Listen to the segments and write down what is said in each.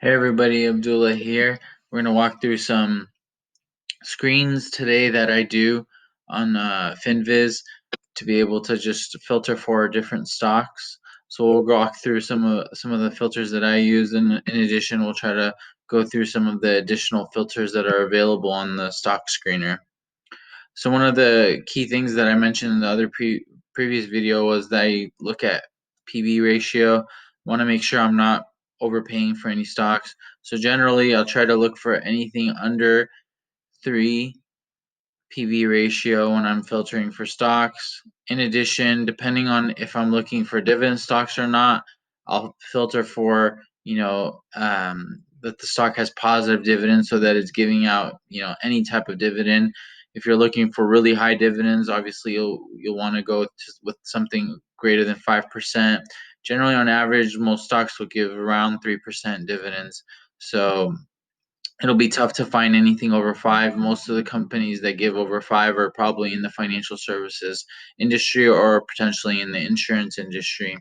Hey everybody, Abdullah here. We're going to walk through some screens today that I do on Finviz to be able to just filter for different stocks. So we'll walk through some of the filters that I use, and in addition, we'll try to go through some of the additional filters that are available on the stock screener. So one of the key things that I mentioned in the other previous video was that I look at PB ratio. Want to make sure I'm not overpaying for any stocks. So generally, I'll try to look for anything under 3 PB ratio when I'm filtering for stocks. In addition, depending on if I'm looking for dividend stocks or not, I'll filter for, that the stock has positive dividends so that it's giving out, any type of dividend. If you're looking for really high dividends, obviously you'll want to go with something greater than 5%. Generally, on average, most stocks will give around 3% dividends. So it'll be tough to find anything over 5. Most of the companies that give over 5 are probably in the financial services industry or potentially in the insurance industry.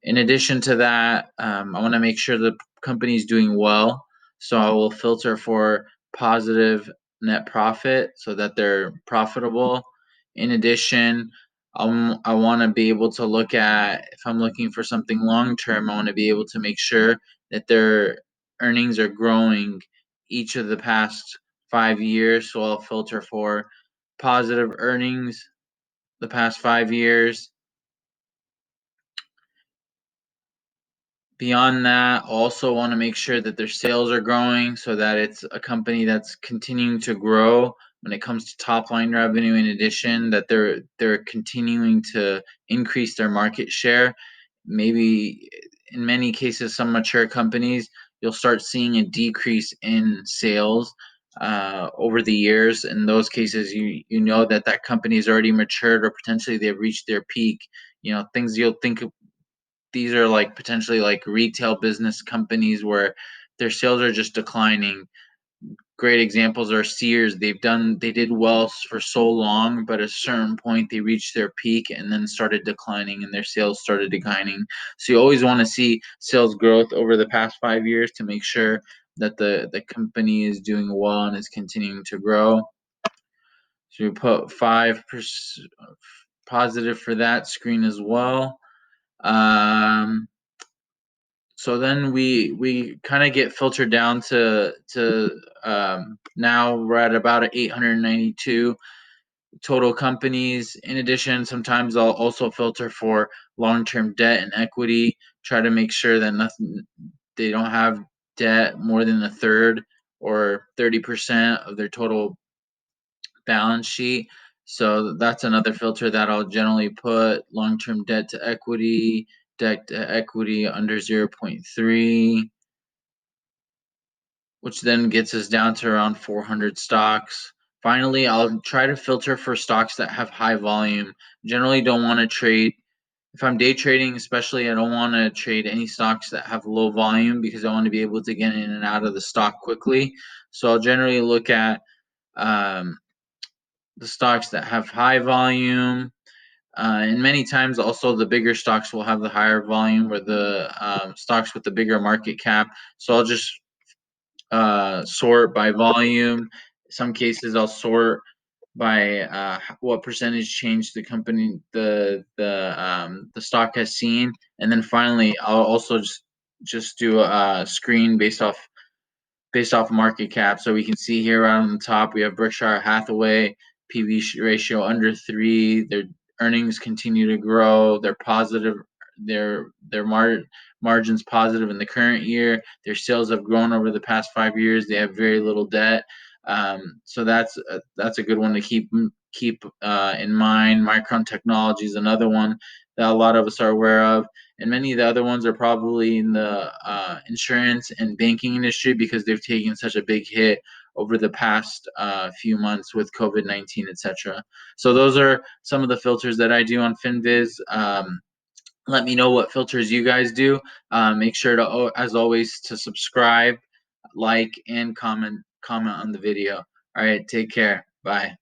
In addition to that, I want to make sure the company is doing well. So I will filter for positive net profit so that they're profitable. In addition, I want to be able to look at, if I'm looking for something long term, I want to be able to make sure that their earnings are growing each of the past 5 years. So I'll filter for positive earnings the past 5 years. Beyond that, also want to make sure that their sales are growing so that it's a company that's continuing to grow when it comes to top line revenue. In addition, that they're continuing to increase their market share. Maybe in many cases, some mature companies, you'll start seeing a decrease in sales over the years. In those cases, you know that that company has already matured or potentially they've reached their peak. Things you'll think these are like potentially like retail business companies where their sales are just declining. Great examples are Sears. They did well for so long, but at a certain point they reached their peak and then started declining and their sales started declining. So you always want to see sales growth over the past 5 years to make sure that the company is doing well and is continuing to grow. So we put 5% positive for that screen as well. So then we kind of get filtered down to now we're at about 892 total companies. In addition, sometimes I'll also filter for long-term debt and equity, try to make sure that they don't have debt more than a third or 30% of their total balance sheet. So that's another filter that I'll generally put: long-term debt to equity under 0.3, which then gets us down to around 400 stocks. Finally, I'll try to filter for stocks that have high volume. Generally don't want to trade, if I'm day trading especially, I don't want to trade any stocks that have low volume because I want to be able to get in and out of the stock quickly. So I'll generally look at um, the stocks that have high volume. And many times also the bigger stocks will have the higher volume or the stocks with the bigger market cap. So I'll just sort by volume. Some cases I'll sort by what percentage change the company the stock has seen, and then finally I'll also just do a screen based off market cap. So we can see here right on the top, we have Berkshire Hathaway, PB ratio under 3. Their earnings continue to grow. They're positive. Their margins positive in the current year. Their sales have grown over the past 5 years. They have very little debt. So that's a good one to keep in mind. Micron Technology is another one that a lot of us are aware of, and many of the other ones are probably in the insurance and banking industry because they've taken such a big hit over the past few months with COVID-19, etc. So those are some of the filters that I do on Finviz. Let me know what filters you guys do. Make sure to, as always, to subscribe, like, and comment on the video. All right, take care. Bye.